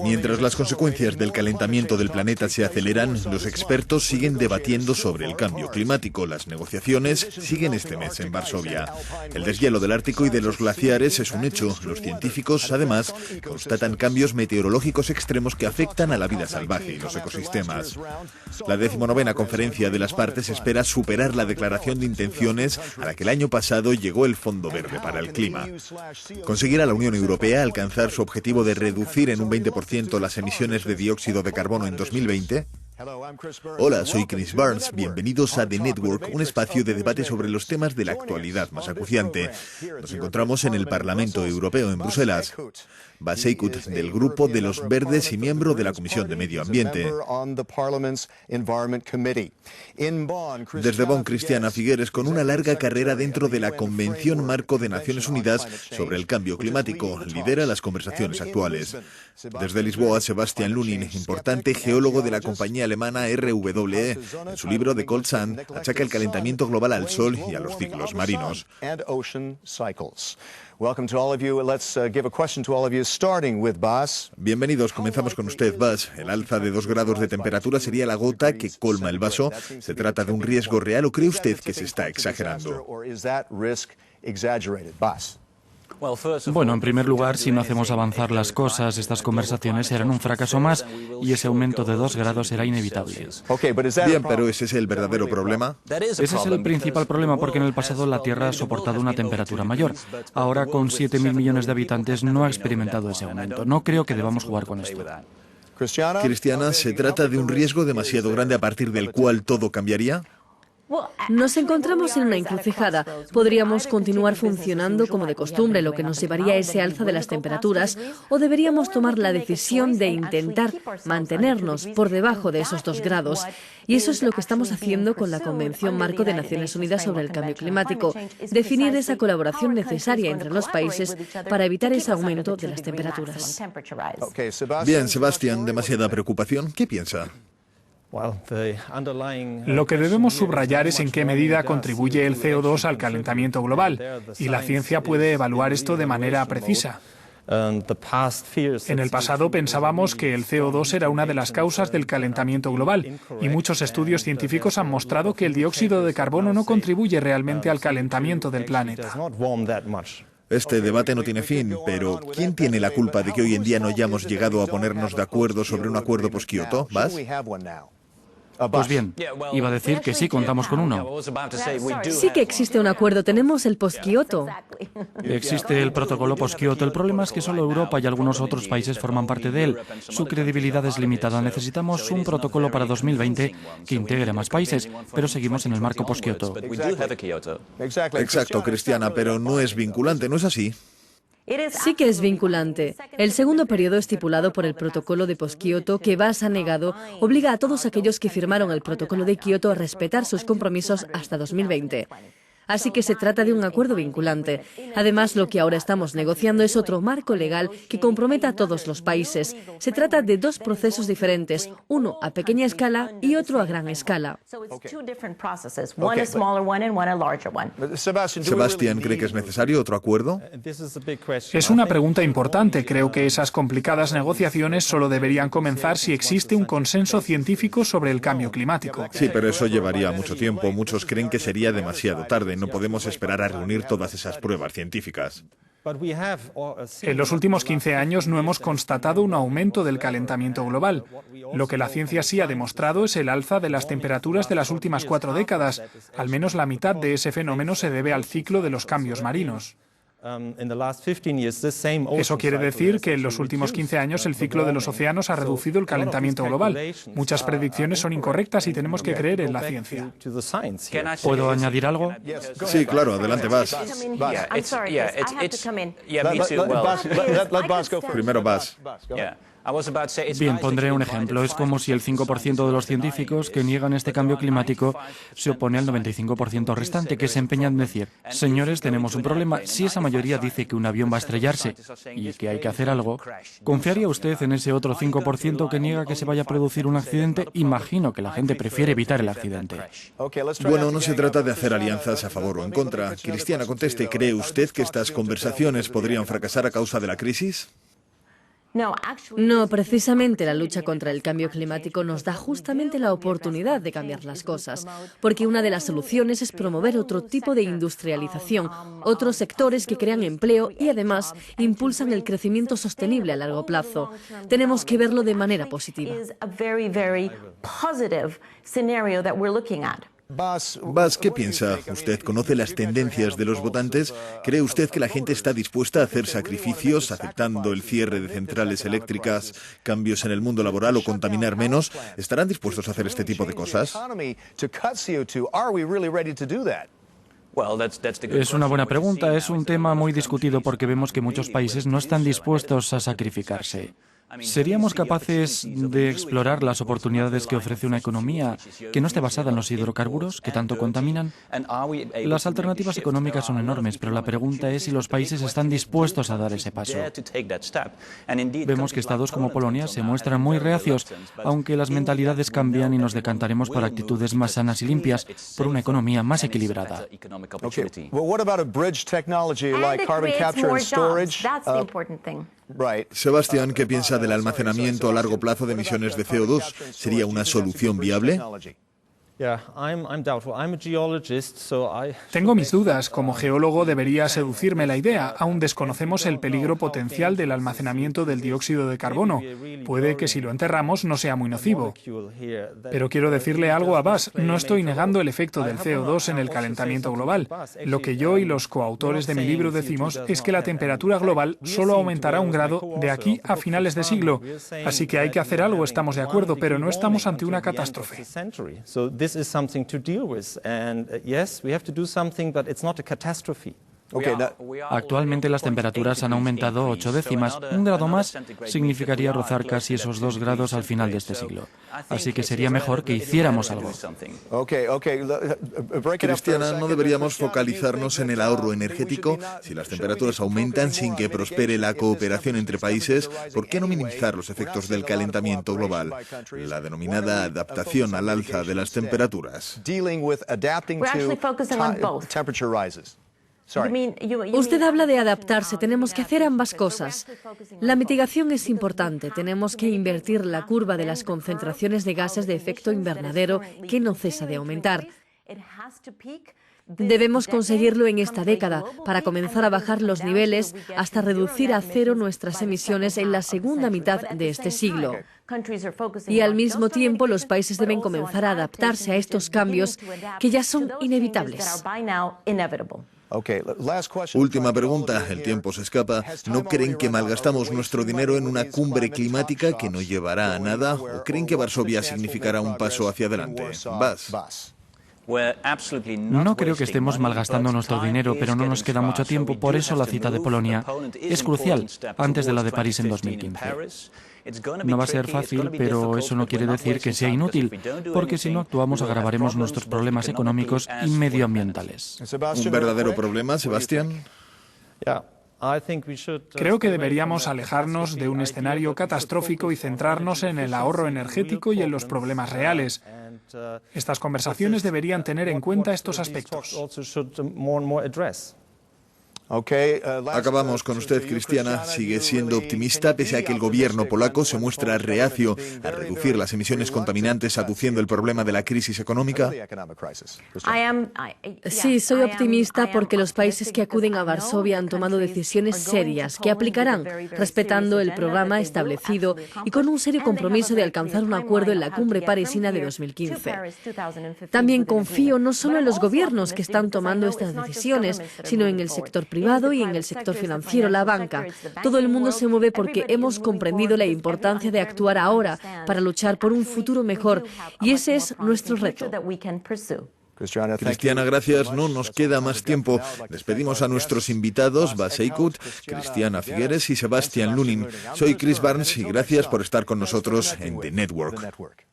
Mientras las consecuencias del calentamiento del planeta se aceleran, los expertos siguen debatiendo sobre el cambio climático. Las negociaciones siguen este mes en Varsovia. El deshielo del Ártico y de los glaciares es un hecho. Los científicos, además, constatan cambios meteorológicos extremos que afectan a la vida salvaje y los ecosistemas. La 19ª Conferencia de las Partes espera superar la declaración de intenciones a la que el año pasado llegó el Fondo Verde para el Clima. ¿Conseguirá la Unión Europea alcanzar su objetivo de reducir en un 20% las emisiones de dióxido de carbono en 2020? Hola, soy Chris Barnes. Bienvenidos a The Network, un espacio de debate sobre los temas de la actualidad más acuciante. Nos encontramos en el Parlamento Europeo, en Bruselas. Bas Eickhout, del Grupo de los Verdes y miembro de la Comisión de Medio Ambiente. Desde Bonn, Cristiana Figueres, con una larga carrera dentro de la Convención Marco de Naciones Unidas sobre el Cambio Climático, lidera las conversaciones actuales. Desde Lisboa, Sebastian Lunin, importante geólogo de la compañía alemana RWE, en su libro The Cold Sun, achaca el calentamiento global al sol y a los ciclos marinos. Bienvenidos, comenzamos con usted, Bas. El alza de 2 grados de temperatura sería la gota que colma el vaso. ¿Se trata de un riesgo real o cree usted que se está exagerando? Bueno, en primer lugar, si no hacemos avanzar las cosas, estas conversaciones serán un fracaso más y ese aumento de 2 grados será inevitable. Bien, pero ¿ese es el verdadero problema? Ese es el principal problema porque en el pasado la Tierra ha soportado una temperatura mayor. Ahora, con 7.000 millones de habitantes, no ha experimentado ese aumento. No creo que debamos jugar con esto. Cristiana, ¿se trata de un riesgo demasiado grande a partir del cual todo cambiaría? Nos encontramos en una encrucijada. Podríamos continuar funcionando como de costumbre, lo que nos llevaría a ese alza de las temperaturas, o deberíamos tomar la decisión de intentar mantenernos por debajo de esos 2 grados. Y eso es lo que estamos haciendo con la Convención Marco de Naciones Unidas sobre el Cambio Climático, definir esa colaboración necesaria entre los países para evitar ese aumento de las temperaturas. Bien, Sebastián, demasiada preocupación. ¿Qué piensa? Lo que debemos subrayar es en qué medida contribuye el CO2 al calentamiento global, y la ciencia puede evaluar esto de manera precisa. En el pasado pensábamos que el CO2 era una de las causas del calentamiento global, y muchos estudios científicos han mostrado que el dióxido de carbono no contribuye realmente al calentamiento del planeta. Este debate no tiene fin, pero ¿quién tiene la culpa de que hoy en día no hayamos llegado a ponernos de acuerdo sobre un acuerdo post-Kioto? ¿Vas? Pues bien, iba a decir que sí, contamos con uno. Sí que existe un acuerdo, tenemos el post-Kioto. Existe el protocolo post-Kioto. El problema es que solo Europa y algunos otros países forman parte de él. Su credibilidad es limitada. Necesitamos un protocolo para 2020 que integre más países, pero seguimos en el marco post-Kioto. Exacto, Cristiana, pero no es vinculante, ¿no es así? Sí que es vinculante. El segundo periodo estipulado por el protocolo de post-Kioto, que Bas ha negado, obliga a todos aquellos que firmaron el protocolo de Kioto a respetar sus compromisos hasta 2020. Así que se trata de un acuerdo vinculante. Además, lo que ahora estamos negociando es otro marco legal que comprometa a todos los países. Se trata de 2 procesos diferentes, uno a pequeña escala y otro a gran escala. Sebastián, ¿cree que es necesario otro acuerdo? Es una pregunta importante. Creo que esas complicadas negociaciones solo deberían comenzar si existe un consenso científico sobre el cambio climático. Sí, pero eso llevaría mucho tiempo. Muchos creen que sería demasiado tarde. No podemos esperar a reunir todas esas pruebas científicas. En los últimos 15 años no hemos constatado un aumento del calentamiento global. Lo que la ciencia sí ha demostrado es el alza de las temperaturas de las últimas 4 décadas. Al menos la mitad de ese fenómeno se debe al ciclo de los cambios marinos. Eso quiere decir que en los últimos 15 años el ciclo de los océanos ha reducido el calentamiento global. Muchas predicciones son incorrectas y tenemos que creer en la ciencia. ¿Puedo añadir algo? Sí, claro, adelante, Bas. Primero Bas. Bien, pondré un ejemplo. Es como si el 5% de los científicos que niegan este cambio climático se opone al 95% restante, que se empeña en decir: señores, tenemos un problema. Si esa mayoría dice que un avión va a estrellarse y que hay que hacer algo, ¿confiaría usted en ese otro 5% que niega que se vaya a producir un accidente? Imagino que la gente prefiere evitar el accidente. Bueno, no se trata de hacer alianzas a favor o en contra. Cristiana, conteste, ¿cree usted que estas conversaciones podrían fracasar a causa de la crisis? No, precisamente la lucha contra el cambio climático nos da justamente la oportunidad de cambiar las cosas, porque una de las soluciones es promover otro tipo de industrialización, otros sectores que crean empleo y además impulsan el crecimiento sostenible a largo plazo. Tenemos que verlo de manera positiva. Bas, ¿qué piensa? ¿Usted conoce las tendencias de los votantes? ¿Cree usted que la gente está dispuesta a hacer sacrificios, aceptando el cierre de centrales eléctricas, cambios en el mundo laboral o contaminar menos? ¿Estarán dispuestos a hacer este tipo de cosas? Es una buena pregunta. Es un tema muy discutido porque vemos que muchos países no están dispuestos a sacrificarse. ¿Seríamos capaces de explorar las oportunidades que ofrece una economía que no esté basada en los hidrocarburos, que tanto contaminan? Las alternativas económicas son enormes, pero la pregunta es si los países están dispuestos a dar ese paso. Vemos que estados como Polonia se muestran muy reacios, aunque las mentalidades cambian y nos decantaremos por actitudes más sanas y limpias, por una economía más equilibrada. Sebastián, ¿qué piensa del almacenamiento a largo plazo de emisiones de CO2? ¿Sería una solución viable? Tengo mis dudas. Como geólogo debería seducirme la idea. Aún desconocemos el peligro potencial del almacenamiento del dióxido de carbono. Puede que si lo enterramos no sea muy nocivo. Pero quiero decirle algo a Bas. No estoy negando el efecto del CO2 en el calentamiento global. Lo que yo y los coautores de mi libro decimos es que la temperatura global solo aumentará 1 grado de aquí a finales de siglo. Así que hay que hacer algo, estamos de acuerdo, pero no estamos ante una catástrofe. Actualmente las temperaturas han aumentado 8 décimas. 1 grado más significaría rozar casi esos 2 grados al final de este siglo. Así que sería mejor que hiciéramos algo. Cristiana, ¿no deberíamos focalizarnos en el ahorro energético? Si las temperaturas aumentan sin que prospere la cooperación entre países, ¿por qué no minimizar los efectos del calentamiento global? La denominada adaptación al alza de las temperaturas. Usted habla de adaptarse, tenemos que hacer ambas cosas. La mitigación es importante, tenemos que invertir la curva de las concentraciones de gases de efecto invernadero que no cesa de aumentar. Debemos conseguirlo en esta década para comenzar a bajar los niveles hasta reducir a 0 nuestras emisiones en la segunda mitad de este siglo. Y al mismo tiempo los países deben comenzar a adaptarse a estos cambios que ya son inevitables. Última pregunta, el tiempo se escapa. ¿No creen que malgastamos nuestro dinero en una cumbre climática que no llevará a nada? ¿O creen que Varsovia significará un paso hacia adelante? Bas. No creo que estemos malgastando nuestro dinero, pero no nos queda mucho tiempo. Por eso la cita de Polonia es crucial antes de la de París en 2015. No va a ser fácil, pero eso no quiere decir que sea inútil, porque si no actuamos agravaremos nuestros problemas económicos y medioambientales. ¿Un verdadero problema, Sebastián? Creo que deberíamos alejarnos de un escenario catastrófico y centrarnos en el ahorro energético y en los problemas reales. Estas conversaciones deberían tener en cuenta estos aspectos. Acabamos con usted, Cristiana. ¿Sigue siendo optimista pese a que el gobierno polaco se muestra reacio a reducir las emisiones contaminantes aduciendo el problema de la crisis económica? Sí, soy optimista porque los países que acuden a Varsovia han tomado decisiones serias que aplicarán, respetando el programa establecido y con un serio compromiso de alcanzar un acuerdo en la cumbre parisina de 2015. También confío no solo en los gobiernos que están tomando estas decisiones, sino en el sector privado y en el sector financiero, la banca. Todo el mundo se mueve porque hemos comprendido la importancia de actuar ahora para luchar por un futuro mejor, y ese es nuestro reto. Cristiana, gracias. No nos queda más tiempo. Despedimos a nuestros invitados, Bas Eickhout, Cristiana Figueres y Sebastián Lunin. Soy Chris Barnes y gracias por estar con nosotros en The Network.